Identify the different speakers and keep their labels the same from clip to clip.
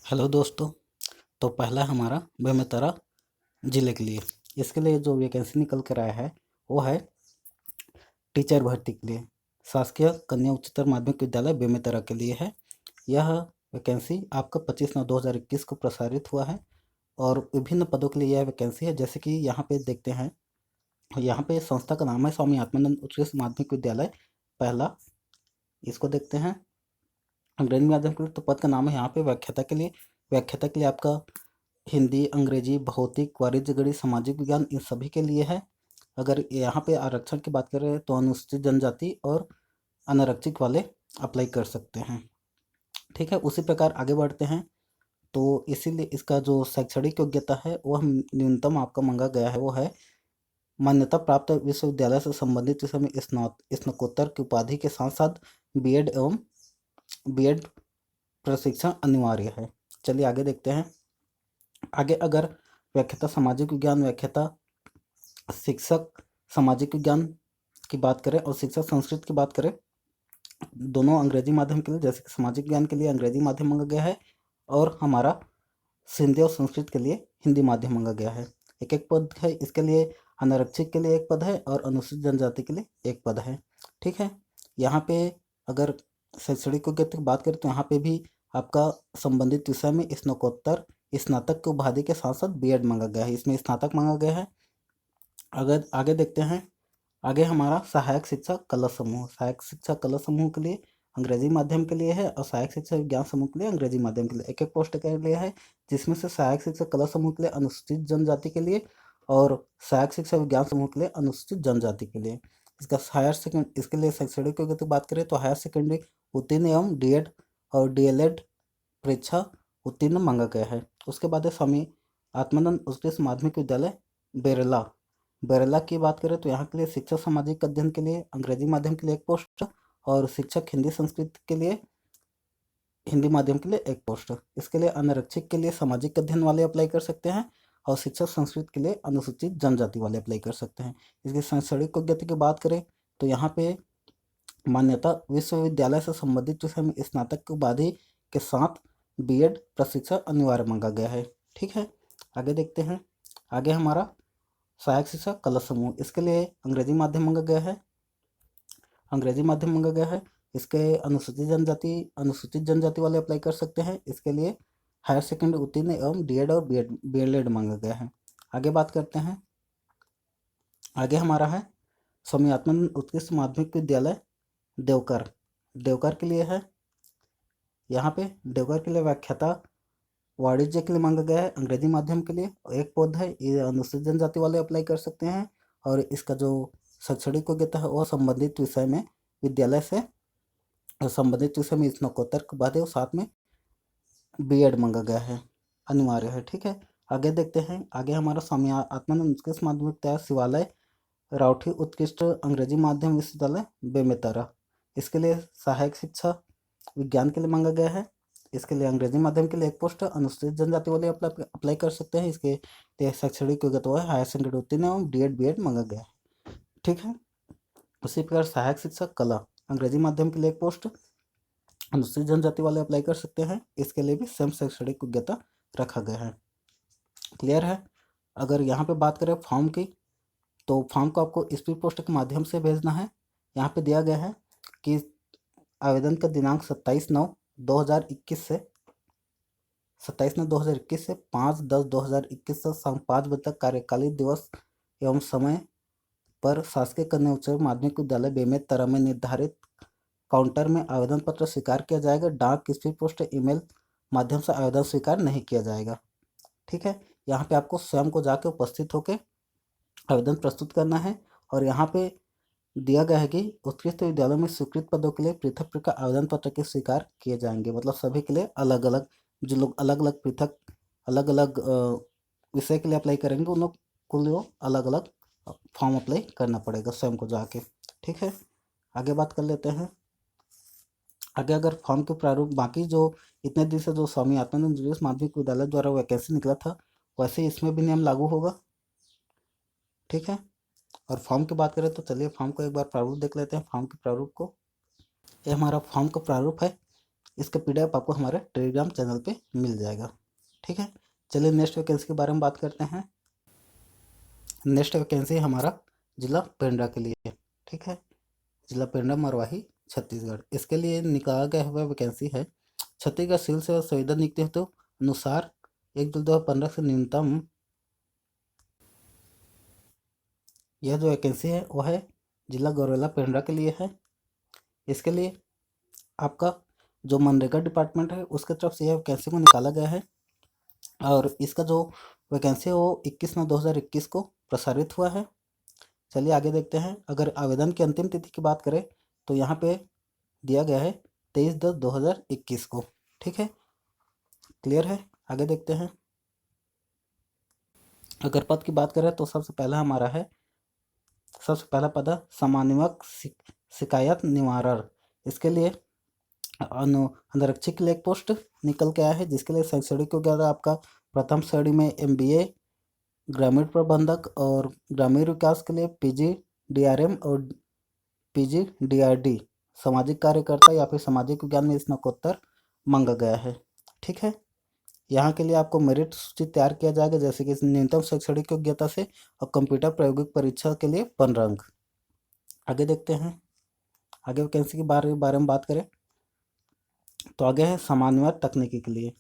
Speaker 1: Hello दोस्तों। तो पहला हमारा बेमेतरा ज़िले के लिए, इसके लिए जो वैकेंसी निकल कर आया है वो है टीचर भर्ती के लिए। शासकीय कन्या उच्चतर माध्यमिक विद्यालय बेमेतरा के लिए है। यह वैकेंसी आपका 25/9/2021 को प्रसारित हुआ है और विभिन्न पदों के लिए यह वैकेंसी है। जैसे कि यहाँ पे देखते हैं, यहाँ पे संस्था का नाम है स्वामी आत्मानंद उच्चतर माध्यमिक विद्यालय पहला। इसको देखते हैं अंग्रेजी माध्यम के लिए। तो पद का नाम है यहाँ पे व्याख्याता के लिए। व्याख्याता के लिए आपका हिंदी, अंग्रेजी, भौतिक, वाणिज्य, गणित, सामाजिक विज्ञान इन सभी के लिए है। अगर यहाँ पे आरक्षण की बात करें तो अनुसूचित जनजाति और अनारक्षित वाले अप्लाई कर सकते हैं। ठीक है, उसी प्रकार आगे बढ़ते हैं। तो इसीलिए इसका जो शैक्षणिक योग्यता है वह न्यूनतम आपका मांगा गया है वो है मान्यता प्राप्त विश्वविद्यालय से संबंधित विषय में स्नातकोत्तर की उपाधि के साथ साथ बीएड एवं बीएड प्रशिक्षण अनिवार्य है। चलिए आगे देखते हैं। आगे अगर व्याख्याता सामाजिक विज्ञान, व्याख्याता शिक्षक सामाजिक विज्ञान की बात करें और शिक्षक संस्कृत की बात करें, दोनों अंग्रेजी माध्यम के लिए। जैसे कि सामाजिक विज्ञान के लिए अंग्रेजी माध्यम मांगा गया है और हमारा सिंधी और संस्कृत के लिए हिंदी माध्यम मांगा गया है। एक एक पद है इसके लिए। अनारक्षित के लिए एक पद है और अनुसूचित जनजाति के लिए एक पद है। ठीक है, यहाँ पे अगर शैक्षणिक योग्यता की बात करें तो यहाँ पे भी आपका संबंधित विषय में स्नातकोत्तर स्नातक की उपाधि के साथ साथ बीएड मांगा गया है। इसमें स्नातक मांगा गया है। अगर आगे देखते हैं, आगे हमारा सहायक शिक्षा कला समूह। सहायक शिक्षा कला समूह के लिए अंग्रेजी माध्यम के लिए है और सहायक शिक्षा विज्ञान समूह के लिए अंग्रेजी माध्यम के लिए एक एक पोस्ट के लिए है। जिसमें से सहायक शिक्षा कला समूह के लिए अनुसूचित जनजाति के लिए और सहायक शिक्षा विज्ञान समूह के लिए अनुसूचित जनजाति के लिए। इसका हायर सेकेंड इसके लिए शैक्षणिक योग्यता की बात करें तो हायर सेकेंडरी उत्तीर्ण एवं डीएड और डीएलएड परीक्षा उत्तीर्ण मांगा गया है। उसके बाद है स्वामी आत्मानंद उत्कृष्ट माध्यमिक विद्यालय बेरला। बेरला की बात करें तो यहाँ के लिए शिक्षक सामाजिक अध्ययन के लिए अंग्रेजी माध्यम के लिए एक पोस्ट और शिक्षक हिंदी संस्कृत के लिए हिंदी माध्यम के लिए एक पोस्ट। इसके लिए अनारक्षित के लिए सामाजिक अध्ययन वाले अप्लाई कर सकते हैं और शिक्षक संस्कृत के लिए अनुसूचित जनजाति वाले अप्लाई कर सकते हैं। इसकी शैक्षणिक योग्यता की बात करें तो यहाँ पे मान्यता विश्वविद्यालय से संबंधित विषय में स्नातक की उपाधि के साथ बीएड प्रशिक्षण अनिवार्य मांगा गया है। ठीक है, आगे देखते हैं। आगे हमारा सहायक शिक्षा कला समूह, इसके लिए अंग्रेजी माध्यम मांगा गया है। अंग्रेजी माध्यम मांगा गया है। इसके अनुसूचित जनजाति वाले अप्लाई कर सकते हैं। इसके लिए हायर सेकेंडरी उत्तीर्ण एवं डीएड और बीएलएड मांगा गया है। आगे बात करते हैं। आगे हमारा है स्वामी आत्मानंद उत्कृष्ट माध्यमिक विद्यालय देवकर। देवकर के लिए है। यहाँ पे देवकर के लिए व्याख्याता वाणिज्य के लिए मांगा गया है अंग्रेजी माध्यम के लिए और एक पद है। ये अनुसूचित जनजाति वाले अप्लाई कर सकते हैं और इसका जो शैक्षणिक योग्यता है वह संबंधित विषय में विद्यालय से संबंधित विषय में स्नातकोत्तर के बाद है और साथ में बीएड मांगा गया है, अनिवार्य है। ठीक है, आगे देखते हैं। आगे हमारा स्वामी आत्मानंद उत्कृष्ट माध्यमिक विद्यालय शिवालय राउठी उत्कृष्ट अंग्रेजी माध्यम विश्वविद्यालय बेमेतरा। इसके लिए सहायक शिक्षा विज्ञान के लिए मांगा गया है। इसके लिए अंग्रेजी माध्यम के लिए एक पोस्ट अनुसूचित जनजाति वाले अप्लाई कर सकते हैं। इसके लिए शैक्षणिक योग्यता है हायर सेकेंडरी उत्तीर्ण एवं डीएड बीएड मांगा गया है। ठीक है, उसी प्रकार सहायक शिक्षक कला अंग्रेजी माध्यम के लिए एक पोस्ट अनुसूचित जनजाति वाले अप्लाई कर सकते हैं। इसके लिए भी सेम शैक्षणिक योग्यता रखा गया है। क्लियर है। अगर यहाँ पे बात करें फॉर्म की तो फॉर्म को आपको स्पीड पोस्ट के माध्यम से भेजना है। यहाँ पे दिया गया है कि आवेदन का दिनांक 27/9/2021 से 27/9/2021 से 5/10/2021 तक शाम 5 बजे तक कार्यकालिक दिवस एवं समय पर शासकीय कन्या उच्चतर माध्यमिक विद्यालय बेमेतरा में निर्धारित काउंटर में आवेदन पत्र स्वीकार किया जाएगा। डाक, स्पीड पोस्ट, ईमेल माध्यम से आवेदन स्वीकार नहीं किया जाएगा। ठीक है, यहाँ पे आपको स्वयं को जाके उपस्थित होकर आवेदन प्रस्तुत करना है और यहाँ पे दिया गया है कि उत्कृष्ट विद्यालयों में स्वीकृत पदों के लिए पृथक पृथक आवेदन पत्र के स्वीकार किए जाएंगे। मतलब सभी के लिए अलग अलग, जो लोग अलग अलग पृथक अलग अलग विषय के लिए अप्लाई करेंगे उन लोग को अलग अलग फॉर्म अप्लाई करना पड़ेगा स्वयं को जाके। ठीक है, आगे बात कर लेते हैं। आगे अगर फॉर्म के प्रारूप बाकी जो इतने दिन से जो स्वामी आत्मानंद इंग्लिश माध्यमिक विद्यालय द्वारा वैकेंसी निकला था वैसे इसमें भी नियम लागू होगा। ठीक है, और फॉर्म की बात करें तो चलिए फॉर्म को एक बार प्रारूप देख लेते हैं। फॉर्म के प्रारूप को, ये हमारा फॉर्म का प्रारूप है। इसका PDF आपको हमारे टेलीग्राम चैनल पे मिल जाएगा। ठीक है, चलिए नेक्स्ट वैकेंसी के बारे में बात करते हैं। नेक्स्ट वैकेंसी हमारा जिला पेंड्रा के लिए है। ठीक है, जिला पेंड्रा मरवाही छत्तीसगढ़। इसके लिए निकाला गया हुआ वैकेंसी है छत्तीसगढ़ सिविल सेवा संविदा नियुक्ति हेतु अनुसार 1/2/2015 से न्यूनतम। यह जो वैकेंसी है वह है जिला गौरेला पेंड्रा के लिए है। इसके लिए आपका जो मनरेगा डिपार्टमेंट है उसके तरफ से यह वैकेंसी को निकाला गया है और इसका जो वैकेंसी है वो 21/9/2021 को प्रसारित हुआ है। चलिए आगे देखते हैं। अगर आवेदन की अंतिम तिथि की बात करें तो यहाँ पे दिया गया है 23/10/2021 को। ठीक है, क्लियर है। आगे देखते हैं। अगर पद की बात करें तो सबसे पहला हमारा है, सबसे पहला पद है समान्वयक शिकायत निवारक। इसके लिए अनुरक्षक के लिए एक पोस्ट निकल के आया है जिसके लिए शैक्षणिक योग्यता आपका प्रथम श्रेणी में MBA ग्रामीण प्रबंधक और ग्रामीण विकास के लिए PG DRM और PG DRD सामाजिक कार्यकर्ता या फिर सामाजिक विज्ञान में स्नातकोत्तर मांगा गया है। ठीक है, यहाँ के लिए आपको मेरिट सूची तैयार किया जाएगा जैसे कि न्यूनतम शैक्षणिक योग्यता से और कंप्यूटर प्रायोगिक परीक्षा के लिए 15 अंक। आगे देखते हैं। आगे वैकेंसी के बारे में बात करें तो आगे है समन्वयक तकनीकी के लिए।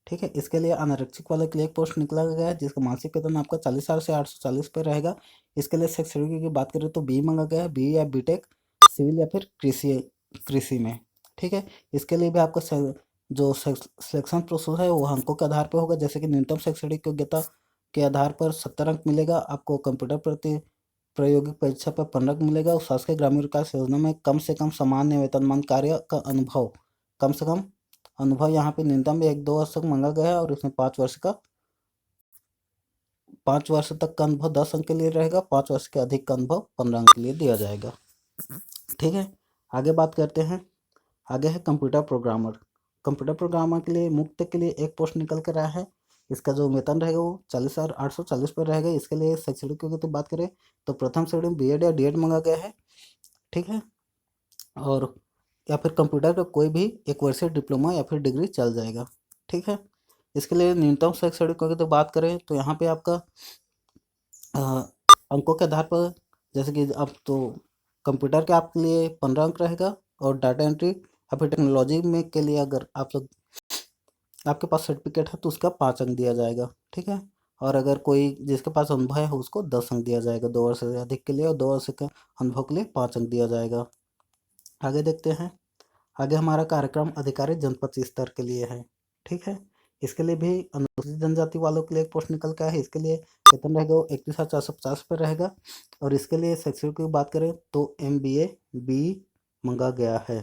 Speaker 1: ठीक है, इसके लिए अनारक्षित वाले के लिए एक पोस्ट निकला गया है जिसका मासिक वेतन आपका 40,000 से 840 पे रहेगा। इसके लिए शैक्षणिक की बात करें तो BE मांगा गया है, BE या BTech सिविल या फिर कृषि में। ठीक है, इसके लिए भी आपका जो सिलेक्शन प्रोसेस है वो अंकों के आधार पर होगा जैसे कि न्यूनतम शैक्षणिक योग्यता के आधार पर 70 अंक मिलेगा आपको। कंप्यूटर प्रति प्रायोगिक परीक्षा पर 15 अंक मिलेगा और शासकीय ग्रामीण विकास योजना में कम से कम सामान्य वेतनमान कार्य का अनुभव, कम से कम अनुभव यहाँ पे न्यूनतम 1-2 वर्ष तक मांगा गया है और इसमें 5 वर्ष तक का अनुभव 10 अंक के लिए रहेगा, 5 वर्ष के अधिक का अनुभव 15 अंक के लिए दिया जाएगा। ठीक है, आगे बात करते हैं। आगे है कंप्यूटर प्रोग्रामर। कंप्यूटर प्रोग्रामर के लिए मुक्त के लिए एक पोस्ट निकल कर आया है। इसका जो वेतन रहेगा वो 40,840 पर रहेगा। इसके लिए शैक्षणिक की तो बात करें तो प्रथम श्रेणी में BEd या D.Ed मांगा गया है। ठीक है, और या फिर कंप्यूटर का कोई भी 1 वर्षीय डिप्लोमा या फिर डिग्री चल जाएगा। ठीक है, इसके लिए न्यूनतम शैक्षणिक की तो बात करें तो यहाँ पे आपका अंकों के आधार पर जैसे कि अब तो कंप्यूटर के आपके लिए 15 अंक रहेगा और डाटा एंट्री या फिर टेक्नोलॉजी में के लिए अगर आप लोग आपके पास सर्टिफिकेट है तो उसका 5 अंक दिया जाएगा। ठीक है, और अगर कोई जिसके पास अनुभव है उसको 10 अंक दिया जाएगा 2 वर्ष से अधिक के लिए, और 2 वर्ष के अनुभव के लिए 5 अंक दिया जाएगा। आगे देखते हैं। आगे हमारा कार्यक्रम अधिकारी जनपद स्तर के लिए है। ठीक है, इसके लिए भी अनुसूचित जनजाति वालों के लिए एक पोस्ट निकल के आया है। इसके लिए वेतन रहेगा वो 31,450 पर रहेगा और इसके लिए शैक्षणिक की बात करें तो MBA BE मांगा गया है।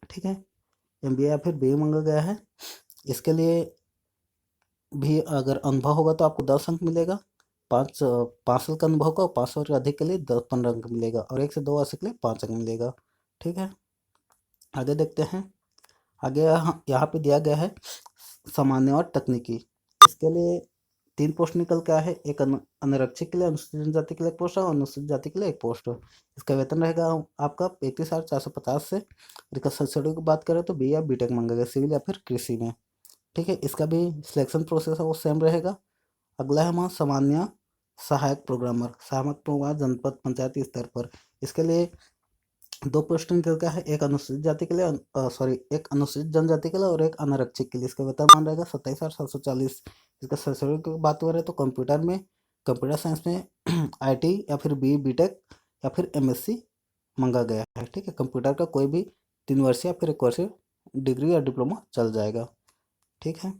Speaker 1: ठीक है, MBA या फिर BE मांगा गया है। इसके लिए भी अगर अनुभव होगा तो आपको 10 अंक मिलेगा। 5 साल का अनुभव का, 5 साल से अधिक के लिए 15 अंक मिलेगा और 1 से 2 वर्ष के लिए 5 अंक मिलेगा। ठीक है, आगे देखते हैं। आगे यहाँ पे दिया गया है सामान्य और तकनीकी। इसके लिए 3 पोस्ट निकल के आया है। एक अनारक्षित के लिए, अनुसूचित जनजाति के लिए एक पोस्ट है और अनुसूचित जाति के लिए एक पोस्ट है। इसका वेतन रहेगा आपका 31,450 से। इसका शैक्षणिक की बात करें तो BE या BTech मांगा गया सिविल या फिर कृषि में। ठीक है, इसका भी सिलेक्शन प्रोसेस है वो सेम रहेगा। अगला है हमारा सामान्य सहायक प्रोग्रामर जनपद पंचायती स्तर पर। इसके लिए 2 पोस्ट निकल का है, एक अनुसूचित जाति के लिए एक अनुसूचित जनजाति के लिए और एक अनारक्षित के लिए। इसका वेतनमान रहेगा 27,740। इसका शैक्षणिक की बात करें तो कंप्यूटर साइंस में IT या फिर BE BTech या फिर MSc मांगा गया है। ठीक है, कंप्यूटर का कोई भी 3 वर्षीय या फिर 1 वर्षीय डिग्री या डिप्लोमा चल जाएगा। ठीक है,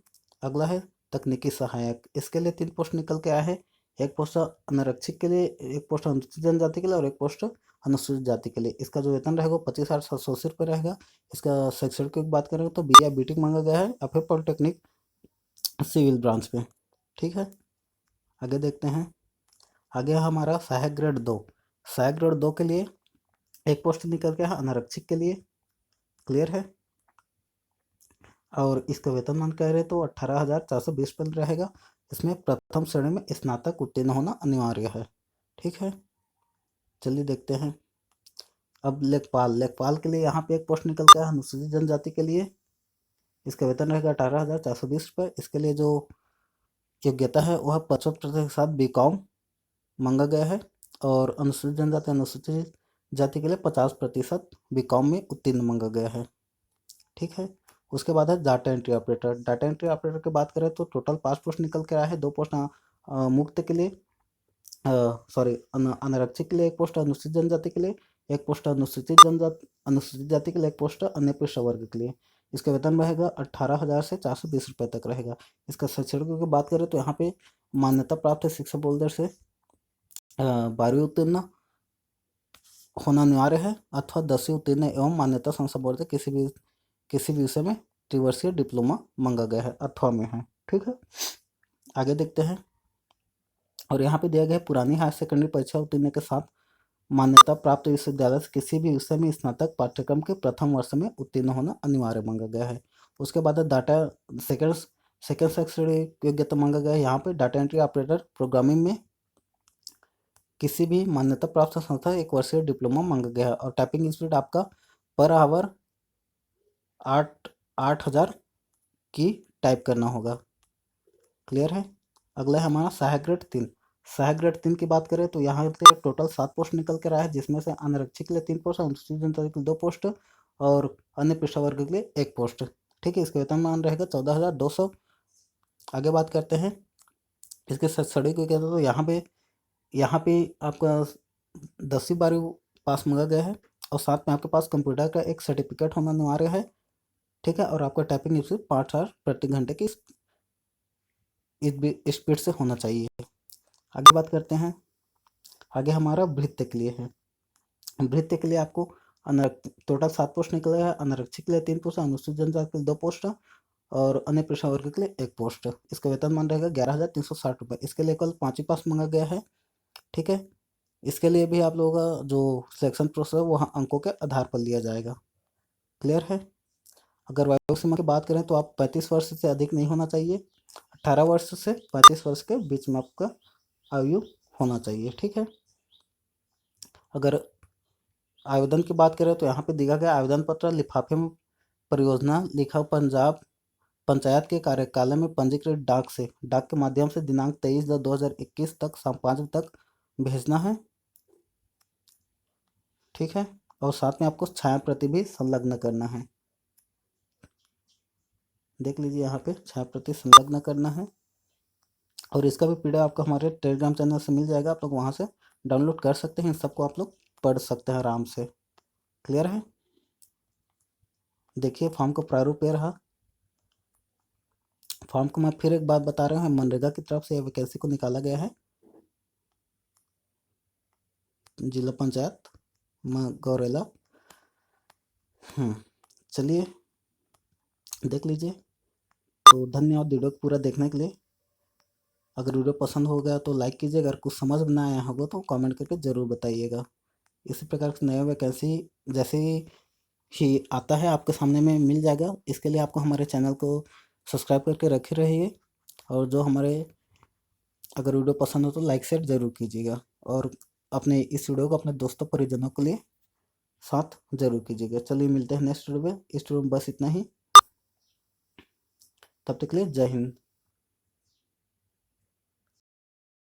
Speaker 1: अगला है तकनीकी सहायक। इसके लिए 3 पोस्ट निकल के आया है। एक पोस्ट अनारक्षित के लिए, एक पोस्ट अनुसूचित जनजाति के लिए और एक पोस्ट अनुसूचित जाति के लिए। इसका जो वेतन रहेगा वो 25,780 रुपये रहेगा। इसका शैक्षणिक की बात करें तो BE या BTech मांगा गया है या फिर पॉलिटेक्निक सिविल ब्रांच में। ठीक है, आगे देखते हैं। आगे हमारा सहायक ग्रेड 2। सहायक ग्रेड 2 के लिए एक पोस्ट निकल के है अनारक्षित के लिए। क्लियर है, और इसका वेतनमान कह रहे तो 18,420 पर रहेगा। इसमें प्रथम श्रेणी में स्नातक उत्तीर्ण होना अनिवार्य है। ठीक है, चलिए देखते हैं। अब लेखपाल, लेखपाल के लिए यहाँ पे एक पोस्ट निकल के आया अनुसूचित जनजाति के लिए। इसका वेतन रहेगा 18,420 रुपये। इसके लिए जो योग्यता है वह 55% के साथ BCom मांगा गया है। और अनुसूचित जनजाति अनुसूचित जाति के लिए 50% BCom में उत्तीर्ण मांगा गया है। ठीक है। उसके बाद है data entry operator. Data entry operator की बात करें तो टोटल 5 पोस्ट निकल के आया है। 2 पोस्ट मुक्त के लिए, सॉरी अनारक्षित के लिए, 1 पोस्ट अनुसूचित जनजाति के लिए, 1 पोस्ट अनुसूचित जाति के लिए, 1 पोस्ट अन्य पिछड़ा वर्ग के लिए। इसका वेतन रहेगा 18,000 से 420 रुपये तक रहेगा। इसका शैक्षणिक की बात करें तो यहाँ पे मान्यता प्राप्त शिक्षा बोर्ड से 12वीं उत्तीर्ण होना अनिवार्य है अथवा 10वीं उत्तीर्ण एवं मान्यता संस्था बोर्ड से किसी भी विषय में त्रिवर्षीय डिप्लोमा मांगा गया है अथवा में है। ठीक है, आगे देखते हैं। और यहाँ पे दिया गया है पुरानी हायर सेकेंडरी परीक्षा उत्तीर्ण के साथ मान्यता प्राप्त विश्वविद्यालय से किसी भी विषय में स्नातक पाठ्यक्रम के प्रथम वर्ष में उत्तीर्ण होना अनिवार्य मांगा गया है। उसके बाद डाटा सेकेंड शैक्षणिक योग्यता मांगा गया है। यहाँ पे डाटा एंट्री ऑपरेटर प्रोग्रामिंग में किसी भी मान्यता प्राप्त संस्था 1 वर्षीय डिप्लोमा मांगा गया है। और टाइपिंग स्पीड आपका पर आवर 8,000 की टाइप करना होगा। क्लियर है। अगला है हमारा सहायक ग्रेड 3। सहायक ग्रेड 3 की बात करें तो यहाँ पे टोटल 7 पोस्ट निकल कर आया है, जिसमें से अनारक्षित के लिए 3 पोस्ट, अनुसूचित जनजाति के लिए 2 पोस्ट और अन्य पिछड़ा वर्ग के लिए 1 पोस्ट। ठीक है, इसका वेतनमान रहेगा 14,200। आगे बात करते हैं इसके शैक्षणिक को कहते हैं तो यहाँ पे आपका 10वीं 12वीं पास मांगा गया है और साथ में आपके पास कंप्यूटर का एक सर्टिफिकेट होना अनिवार्य है। ठीक है, और आपका टाइपिंग स्पीड 5,000 प्रति घंटे की स्पीड से होना चाहिए। आगे बात करते हैं। आगे हमारा भृत्य के लिए है। भृत्य के लिए आपको टोटल 7 पोस्ट निकले हैं। अनारक्षित के लिए 3 पोस्ट, अनुसूचित जनजाति के लिए 2 पोस्ट और अन्य पिछड़ा वर्ग के लिए 1 पोस्ट। इसका वेतनमान रहेगा 11,360 रुपये। इसके लिए कल 5वीं पास मांगा गया है। ठीक है, इसके लिए भी आप लोगों का जो सिलेक्शन प्रोसेस है वहाँ अंकों के आधार पर लिया जाएगा। क्लियर है। अगर वयोसीमा सीमा की बात करें तो आप 35 वर्ष से अधिक नहीं होना चाहिए। 18 वर्ष से 35 वर्ष के बीच में आपका आयु होना चाहिए। ठीक है, अगर आवेदन की बात करें तो यहाँ पे दिया गया आवेदन पत्र लिफाफे में परियोजना लिखा पंजाब पंचायत के कार्यकालय में पंजीकृत डाक के माध्यम से दिनांक 23/10/2021 तक शाम 5 बजे तक भेजना है। ठीक है, और साथ में आपको छाया प्रति भी संलग्न करना है। देख लीजिए यहाँ पे छाया प्रति संलग्न करना है। और इसका भी पीडीएफ आपको हमारे टेलीग्राम चैनल से मिल जाएगा। आप लोग वहाँ से डाउनलोड कर सकते हैं। इन सबको आप लोग पढ़ सकते हैं आराम से। क्लियर है। देखिए फॉर्म का प्रारूप ये रहा। फॉर्म को मैं फिर एक बात बता रहा हूँ, मनरेगा की तरफ से वैकेंसी को निकाला गया है। जिला पंचायत गौरेला। चलिए देख लीजिए। तो धन्यवाद वीडियो को पूरा देखने के लिए। अगर वीडियो पसंद हो गया तो लाइक कीजिए। अगर कुछ समझ में ना आया होगा तो कमेंट करके ज़रूर बताइएगा। इसी प्रकार की नया वैकेंसी जैसे ही आता है आपके सामने में मिल जाएगा। इसके लिए आपको हमारे चैनल को सब्सक्राइब करके रखे रहिए। और जो हमारे अगर वीडियो पसंद हो तो लाइक शेयर ज़रूर कीजिएगा। और अपने इस वीडियो को अपने दोस्तों परिजनों के लिए साथ ज़रूर कीजिएगा। चलिए मिलते हैं नेक्स्ट वीडियो में। इस वीडियो में बस इतना ही। तब तक के लिए जय हिंद।